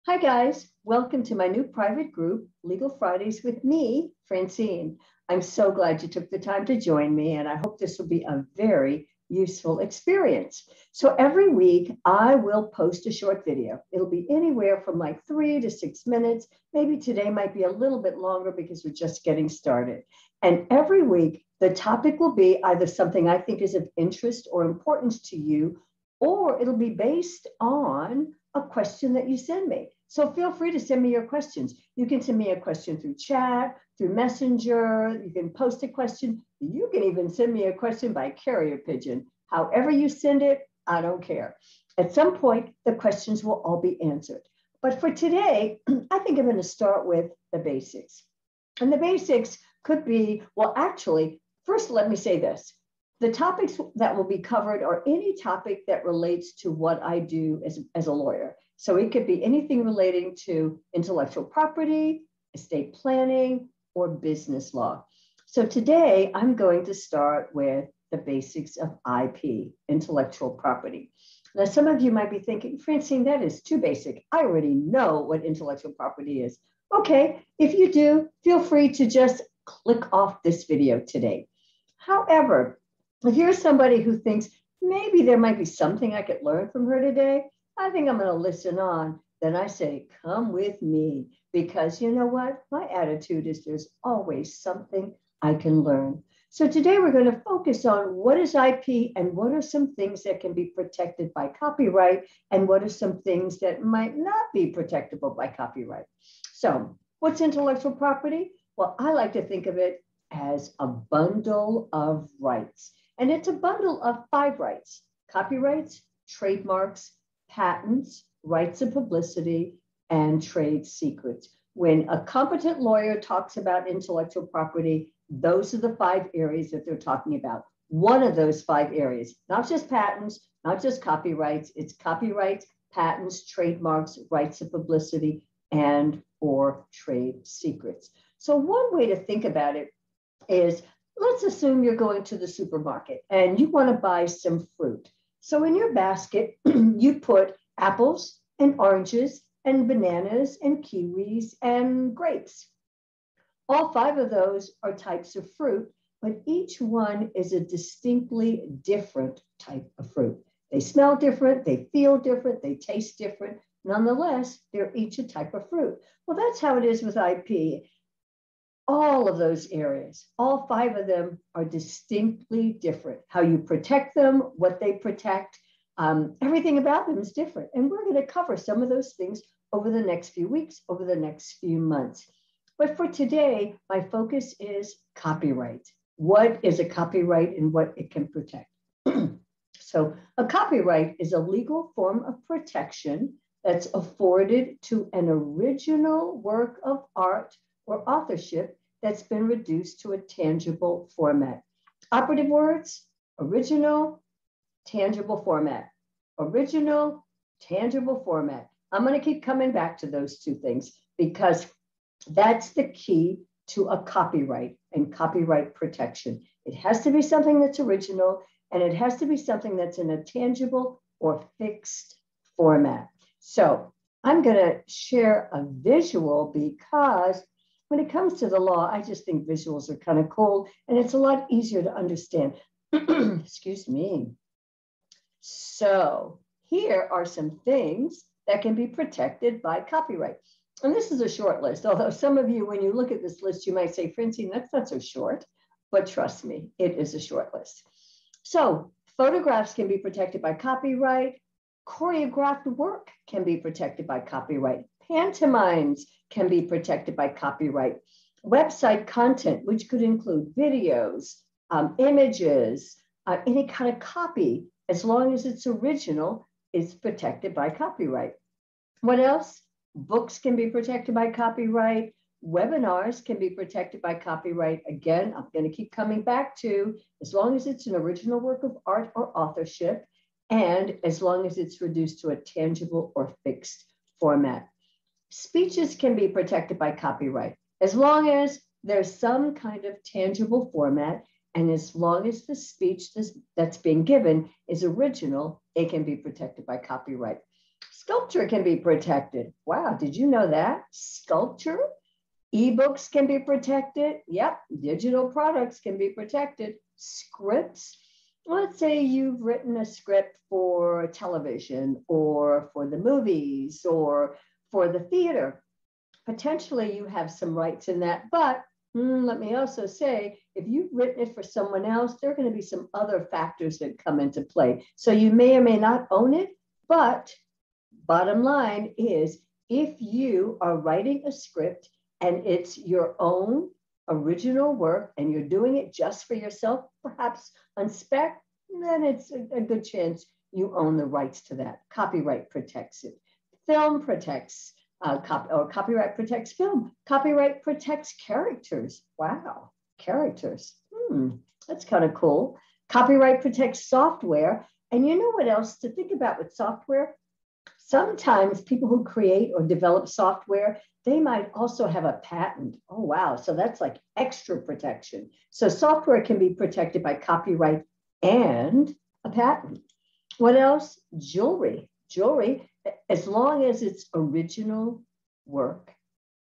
Hi, guys. Welcome to my new private group, Legal Fridays with me, Francine. I'm so glad you took the time to join me, and I hope this will be a very useful experience. So every week, I will post a short video. It'll be anywhere from like 3 to 6 minutes. Maybe today might be a little bit longer because we're just getting started. And every week, the topic will be either something I think is of interest or importance to you, or it'll be based on a question that you send me. So feel free to send me your questions. You can send me a question through chat, through Messenger. You can post a question. You can even send me a question by carrier pigeon. However you send it, I don't care. At some point, the questions will all be answered. But for today, I think I'm going to start with the basics. And the basics could be, well, actually, first, let me say this. The topics that will be covered are any topic that relates to what I do as a lawyer. So it could be anything relating to intellectual property, estate planning, or business law. So today I'm going to start with the basics of IP, intellectual property. Now, some of you might be thinking, Francine, that is too basic. I already know what intellectual property is. Okay, if you do, feel free to just click off this video today. However, if you're somebody who thinks maybe there might be something I could learn from her today, I think I'm going to listen on. Then I say, come with me, because you know what? My attitude is there's always something I can learn. So today we're going to focus on what is IP and what are some things that can be protected by copyright and what are some things that might not be protectable by copyright. So what's intellectual property? Well, I like to think of it as a bundle of rights. And it's a bundle of 5 rights: copyrights, trademarks, patents, rights of publicity, and trade secrets. When a competent lawyer talks about intellectual property, those are the 5 areas that they're talking about. One of those 5 areas, not just patents, not just copyrights, it's copyrights, patents, trademarks, rights of publicity, and or trade secrets. So one way to think about it is, let's assume you're going to the supermarket and you want to buy some fruit. So in your basket, you put apples and oranges and bananas and kiwis and grapes. All 5 of those are types of fruit, but each one is a distinctly different type of fruit. They smell different, they feel different, they taste different. Nonetheless, they're each a type of fruit. Well, that's how it is with IP. All of those areas, all 5 of them are distinctly different. How you protect them, what they protect, everything about them is different. And we're going to cover some of those things over the next few weeks, over the next few months. But for today, my focus is copyright. What is a copyright and what it can protect? So a copyright is a legal form of protection that's afforded to an original work of art or authorship that's been reduced to a tangible format. Operative words: original, tangible format. Original, tangible format. I'm going to keep coming back to those 2 things because that's the key to a copyright and copyright protection. It has to be something that's original, and it has to be something that's in a tangible or fixed format. So I'm going to share a visual because when it comes to the law, I just think visuals are kind of cool, and it's a lot easier to understand. Excuse me. So here are some things that can be protected by copyright. And this is a short list, although some of you, when you look at this list, you might say, Francine, that's not so short. But trust me, it is a short list. So photographs can be protected by copyright. Choreographed work can be protected by copyright. Pantomimes can be protected by copyright. Website content, which could include videos, images, any kind of copy, as long as it's original, is protected by copyright. What else? Books can be protected by copyright. Webinars can be protected by copyright. Again, I'm going to keep coming back to, as long as it's an original work of art or authorship, and as long as it's reduced to a tangible or fixed format. Speeches can be protected by copyright, as long as there's some kind of tangible format, and as long as the speech that's being given is original, it can be protected by copyright. Sculpture can be protected. Wow, did you know that? Sculpture? Ebooks can be protected. Yep, digital products can be protected. Scripts. Let's say you've written a script for television or for the movies or for the theater. Potentially you have some rights in that, but let me also say, if you've written it for someone else, there are going to be some other factors that come into play. So you may or may not own it, but bottom line is if you are writing a script and it's your own original work and you're doing it just for yourself, perhaps on spec, then it's a good chance you own the rights to that. Copyright protects it. Film protects, copyright protects film. Copyright protects characters. Wow, characters. That's kind of cool. Copyright protects software. And you know what else to think about with software? Sometimes people who create or develop software, they might also have a patent. Oh, wow. So that's like extra protection. So software can be protected by copyright and a patent. What else? Jewelry. Jewelry, as long as it's original work.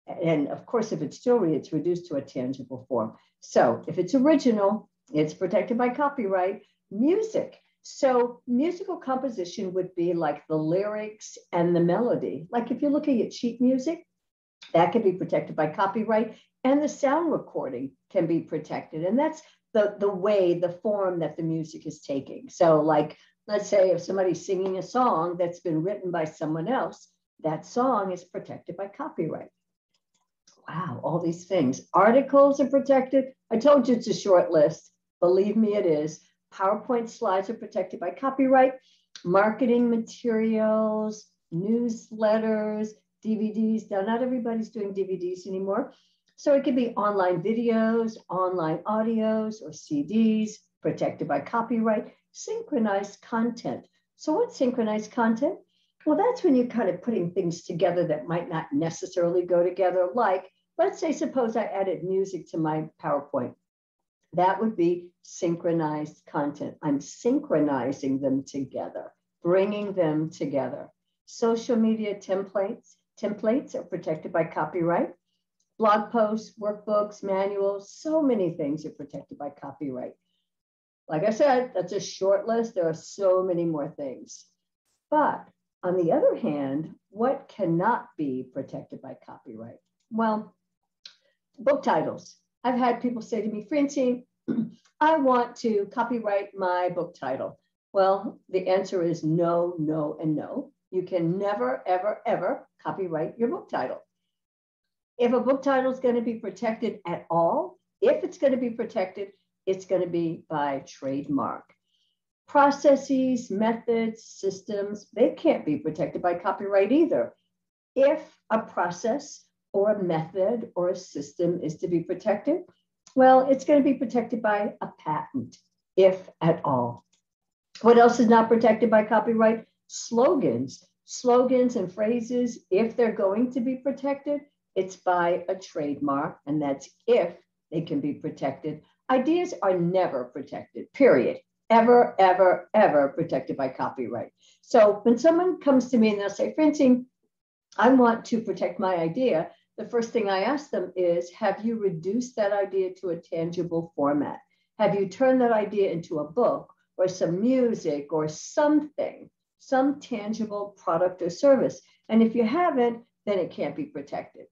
And of course, if it's jewelry, it's reduced to a tangible form. So if it's original, it's protected by copyright. Music. So musical composition would be like the lyrics and the melody. Like if you're looking at sheet music, that can be protected by copyright, and the sound recording can be protected. And that's the way, the form that the music is taking. So like, let's say if somebody's singing a song that's been written by someone else, that song is protected by copyright. Wow, all these things. Articles are protected. I told you it's a short list. Believe me, it is. PowerPoint slides are protected by copyright. Marketing materials, newsletters, DVDs. Now, not everybody's doing DVDs anymore. So it could be online videos, online audios, or CDs, protected by copyright. Synchronized content. So what's synchronized content? Well, that's when you're kind of putting things together that might not necessarily go together. Like, let's say, suppose I added music to my PowerPoint. That would be synchronized content. I'm synchronizing them together, bringing them together. Social media templates are protected by copyright. Blog posts, workbooks, manuals, so many things are protected by copyright. Like I said, that's a short list. There are so many more things. But on the other hand, what cannot be protected by copyright? Well, book titles. I've had people say to me, Francine, I want to copyright my book title. Well, the answer is no, no, and no. You can never, ever, ever copyright your book title. If a book title is going to be protected at all, if it's going to be protected, it's going to be by trademark. Processes, methods, systems, they can't be protected by copyright either. If a process or a method or a system is to be protected, well, it's going to be protected by a patent, if at all. What else is not protected by copyright? Slogans. Slogans and phrases, if they're going to be protected, it's by a trademark, and that's if they can be protected. Ideas are never protected, period. Ever, ever, ever protected by copyright. So when someone comes to me and they'll say, Francine, I want to protect my idea, the first thing I ask them is, have you reduced that idea to a tangible format? Have you turned that idea into a book or some music or something, some tangible product or service? And if you haven't, then it can't be protected.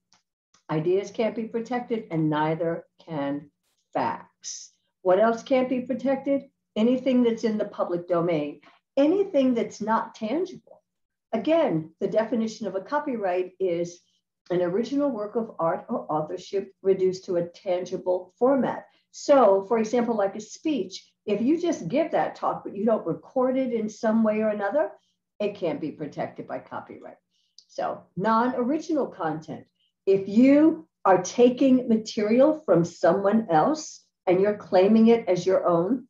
Ideas can't be protected, and neither can facts. What else can't be protected? Anything that's in the public domain, anything that's not tangible. Again, the definition of a copyright is an original work of art or authorship reduced to a tangible format. So, for example, like a speech, if you just give that talk, but you don't record it in some way or another, it can't be protected by copyright. So, non-original content. If you are taking material from someone else and you're claiming it as your own,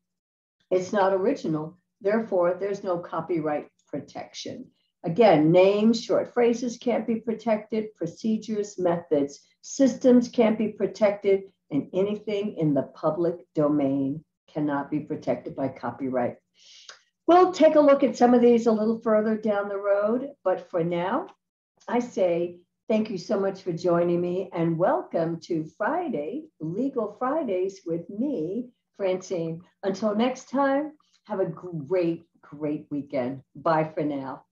it's not original. Therefore, there's no copyright protection. Again, names, short phrases can't be protected, procedures, methods, systems can't be protected, and anything in the public domain cannot be protected by copyright. We'll take a look at some of these a little further down the road, but for now, I say thank you so much for joining me and welcome to Legal Fridays with me, Francine. Until next time, have a great weekend. Bye for now.